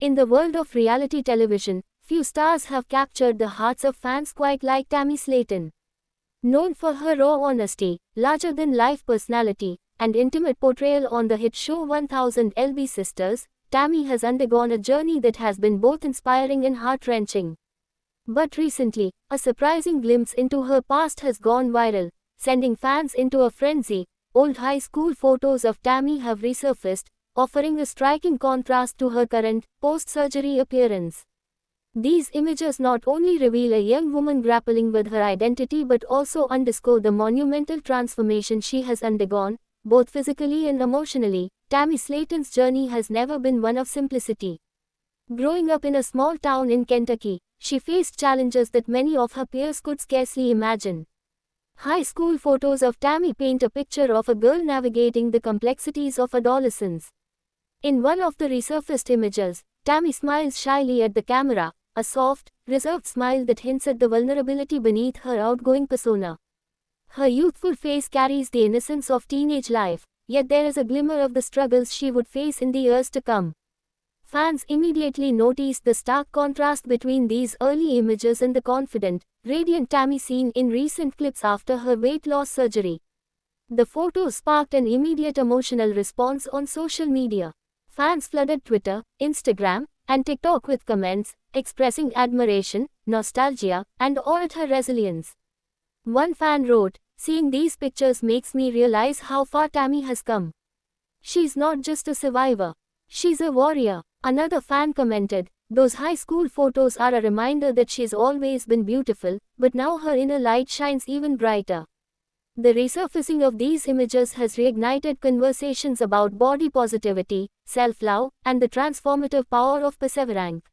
In the world of reality television, few stars have captured the hearts of fans quite like Tammy Slaton. Known for her raw honesty, larger-than-life personality, and intimate portrayal on the hit show 1000 LB Sisters, Tammy has undergone a journey that has been both inspiring and heart-wrenching. But recently, a surprising glimpse into her past has gone viral, sending fans into a frenzy. Old high school photos of Tammy have resurfaced, offering a striking contrast to her current, post-surgery appearance. These images not only reveal a young woman grappling with her identity but also underscore the monumental transformation she has undergone, both physically and emotionally. Tammy Slaton's journey has never been one of simplicity. Growing up in a small town in Kentucky, she faced challenges that many of her peers could scarcely imagine. High school photos of Tammy paint a picture of a girl navigating the complexities of adolescence. In one of the resurfaced images, Tammy smiles shyly at the camera, a soft, reserved smile that hints at the vulnerability beneath her outgoing persona. Her youthful face carries the innocence of teenage life, yet there is a glimmer of the struggles she would face in the years to come. Fans immediately noticed the stark contrast between these early images and the confident, radiant Tammy seen in recent clips after her weight loss surgery. The photos sparked an immediate emotional response on social media. Fans flooded Twitter, Instagram, and TikTok with comments, expressing admiration, nostalgia, and awe at her resilience. One fan wrote, "Seeing these pictures makes me realize how far Tammy has come. She's not just a survivor. She's a warrior." Another fan commented, "Those high school photos are a reminder that she's always been beautiful, but now her inner light shines even brighter." The resurfacing of these images has reignited conversations about body positivity, self-love, and the transformative power of perseverance.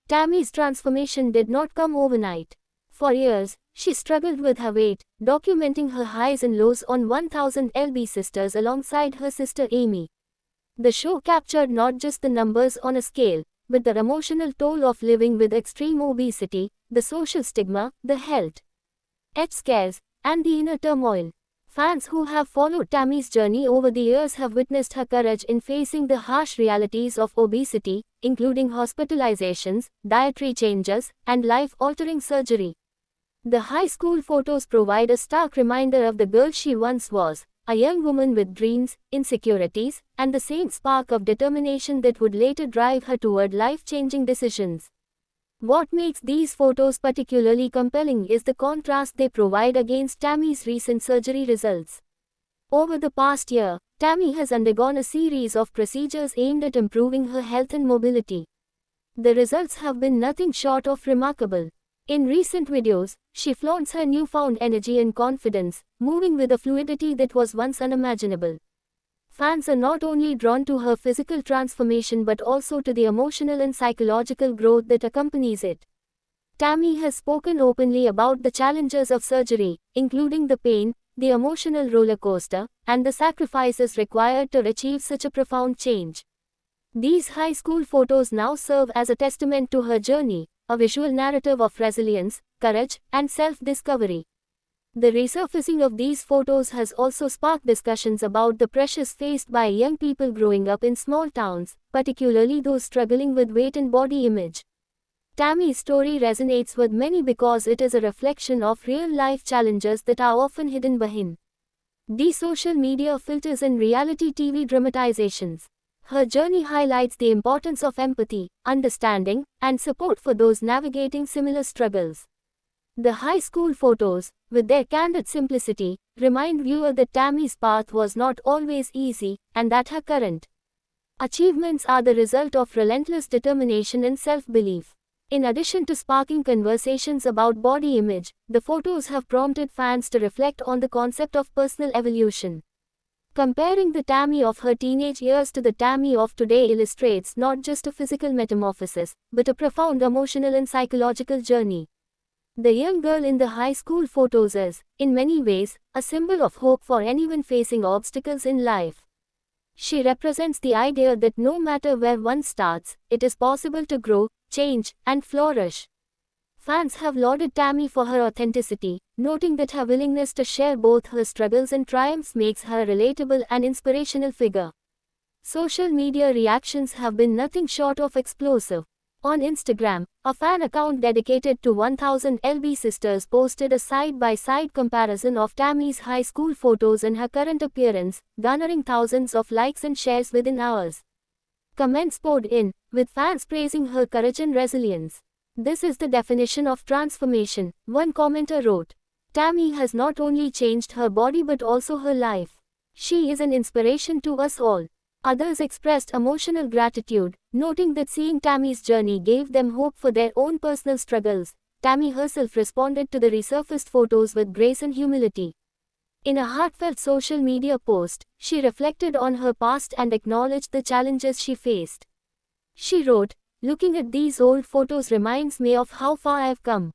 Tammy's transformation did not come overnight. For years, she struggled with her weight, documenting her highs and lows on 1000 LB Sisters alongside her sister Amy. The show captured not just the numbers on a scale, but the emotional toll of living with extreme obesity, the social stigma, the health scares, and the inner turmoil. Fans who have followed Tammy's journey over the years have witnessed her courage in facing the harsh realities of obesity, including hospitalizations, dietary changes, and life-altering surgery. The high school photos provide a stark reminder of the girl she once was, a young woman with dreams, insecurities, and the same spark of determination that would later drive her toward life-changing decisions. What makes these photos particularly compelling is the contrast they provide against Tammy's recent surgery results. Over the past year, Tammy has undergone a series of procedures aimed at improving her health and mobility. The results have been nothing short of remarkable. In recent videos, she flaunts her newfound energy and confidence, moving with a fluidity that was once unimaginable. Fans are not only drawn to her physical transformation but also to the emotional and psychological growth that accompanies it. Tammy has spoken openly about the challenges of surgery, including the pain, the emotional roller coaster, and the sacrifices required to achieve such a profound change. These high school photos now serve as a testament to her journey, a visual narrative of resilience, courage, and self-discovery. The resurfacing of these photos has also sparked discussions about the pressures faced by young people growing up in small towns, particularly those struggling with weight and body image. Tammy's story resonates with many because it is a reflection of real-life challenges that are often hidden behind the social media filters and reality TV dramatizations. Her journey highlights the importance of empathy, understanding, and support for those navigating similar struggles. The high school photos, with their candid simplicity, remind viewers that Tammy's path was not always easy, and that her current achievements are the result of relentless determination and self-belief. In addition to sparking conversations about body image, the photos have prompted fans to reflect on the concept of personal evolution. Comparing the Tammy of her teenage years to the Tammy of today illustrates not just a physical metamorphosis, but a profound emotional and psychological journey. The young girl in the high school photos is, in many ways, a symbol of hope for anyone facing obstacles in life. She represents the idea that no matter where one starts, it is possible to grow, change, and flourish. Fans have lauded Tammy for her authenticity, noting that her willingness to share both her struggles and triumphs makes her a relatable and inspirational figure. Social media reactions have been nothing short of explosive. On Instagram, a fan account dedicated to 1000 LB Sisters posted a side-by-side comparison of Tammy's high school photos and her current appearance, garnering thousands of likes and shares within hours. Comments poured in, with fans praising her courage and resilience. "This is the definition of transformation," one commenter wrote. "Tammy has not only changed her body but also her life. She is an inspiration to us all." Others expressed emotional gratitude, noting that seeing Tammy's journey gave them hope for their own personal struggles. Tammy herself responded to the resurfaced photos with grace and humility. In a heartfelt social media post, she reflected on her past and acknowledged the challenges she faced. She wrote, "Looking at these old photos reminds me of how far I've come.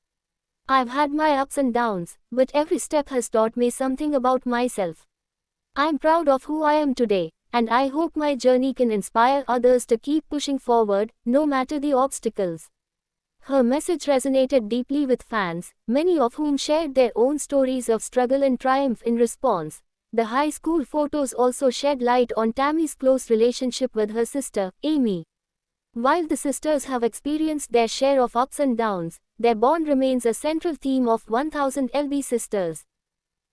I've had my ups and downs, but every step has taught me something about myself. I'm proud of who I am today, and I hope my journey can inspire others to keep pushing forward, no matter the obstacles." Her message resonated deeply with fans, many of whom shared their own stories of struggle and triumph in response. The high school photos also shed light on Tammy's close relationship with her sister, Amy. While the sisters have experienced their share of ups and downs, their bond remains a central theme of 1000 LB Sisters.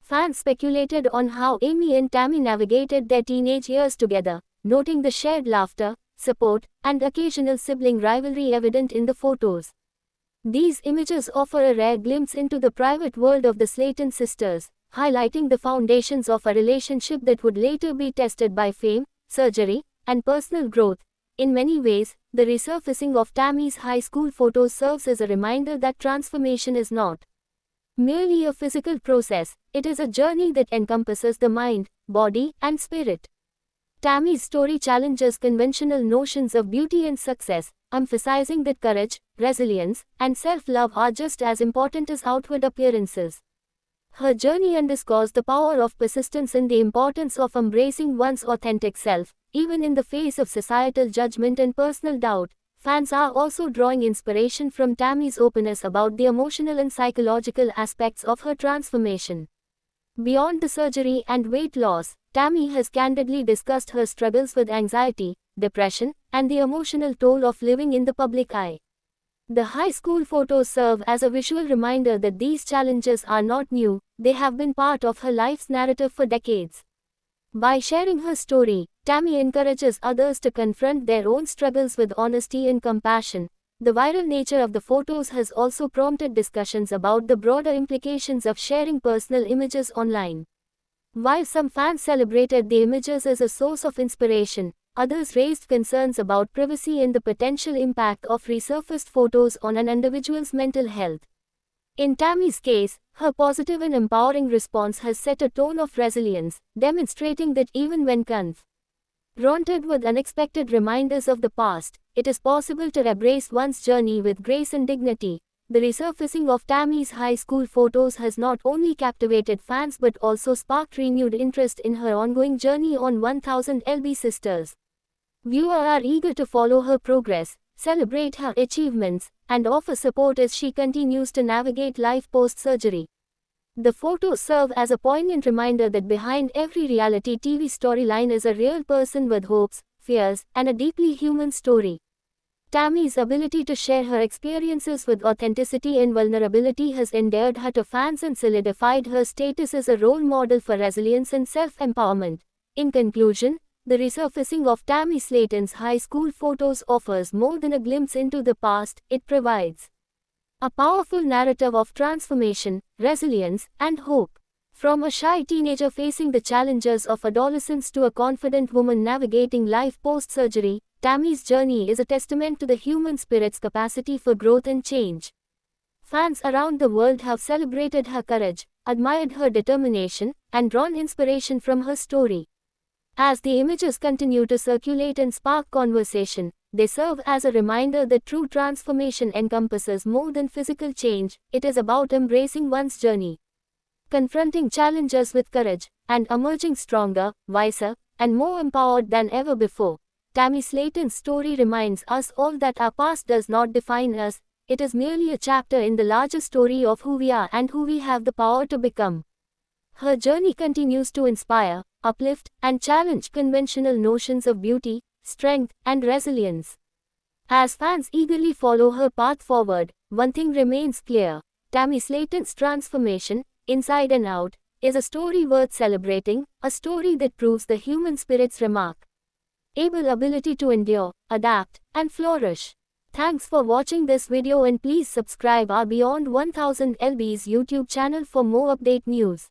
Fans speculated on how Amy and Tammy navigated their teenage years together, noting the shared laughter, support, and occasional sibling rivalry evident in the photos. These images offer a rare glimpse into the private world of the Slayton sisters, highlighting the foundations of a relationship that would later be tested by fame, surgery, and personal growth. In many ways, the resurfacing of Tammy's high school photos serves as a reminder that transformation is not merely a physical process, it is a journey that encompasses the mind, body, and spirit. Tammy's story challenges conventional notions of beauty and success, emphasizing that courage, resilience, and self-love are just as important as outward appearances. Her journey underscores the power of persistence and the importance of embracing one's authentic self, even in the face of societal judgment and personal doubt. Fans are also drawing inspiration from Tammy's openness about the emotional and psychological aspects of her transformation. Beyond the surgery and weight loss, Tammy has candidly discussed her struggles with anxiety, depression, and the emotional toll of living in the public eye. The high school photos serve as a visual reminder that these challenges are not new, they have been part of her life's narrative for decades. By sharing her story, Tammy encourages others to confront their own struggles with honesty and compassion. The viral nature of the photos has also prompted discussions about the broader implications of sharing personal images online. While some fans celebrated the images as a source of inspiration, others raised concerns about privacy and the potential impact of resurfaced photos on an individual's mental health. In Tammy's case, her positive and empowering response has set a tone of resilience, demonstrating that even when confronted with unexpected reminders of the past, it is possible to embrace one's journey with grace and dignity. The resurfacing of Tammy's high school photos has not only captivated fans but also sparked renewed interest in her ongoing journey on 1000 LB Sisters. Viewers are eager to follow her progress, celebrate her achievements, and offer support as she continues to navigate life post-surgery. The photos serve as a poignant reminder that behind every reality TV storyline is a real person with hopes, fears, and a deeply human story. Tammy's ability to share her experiences with authenticity and vulnerability has endeared her to fans and solidified her status as a role model for resilience and self-empowerment. In conclusion, the resurfacing of Tammy Slayton's high school photos offers more than a glimpse into the past, it provides a powerful narrative of transformation, resilience, and hope. From a shy teenager facing the challenges of adolescence to a confident woman navigating life post-surgery, Tammy's journey is a testament to the human spirit's capacity for growth and change. Fans around the world have celebrated her courage, admired her determination, and drawn inspiration from her story. As the images continue to circulate and spark conversation, they serve as a reminder that true transformation encompasses more than physical change, it is about embracing one's journey, confronting challenges with courage, and emerging stronger, wiser, and more empowered than ever before. Tammy Slayton's story reminds us all that our past does not define us, it is merely a chapter in the larger story of who we are and who we have the power to become. Her journey continues to inspire, uplift, and challenge conventional notions of beauty, strength, and resilience. As fans eagerly follow her path forward, one thing remains clear: Tammy Slaton's transformation, inside and out, is a story worth celebrating, a story that proves the human spirit's remarkable ability to endure, adapt, and flourish. Thanks for watching this video, and please subscribe our Beyond 1000 LB's YouTube channel for more update news.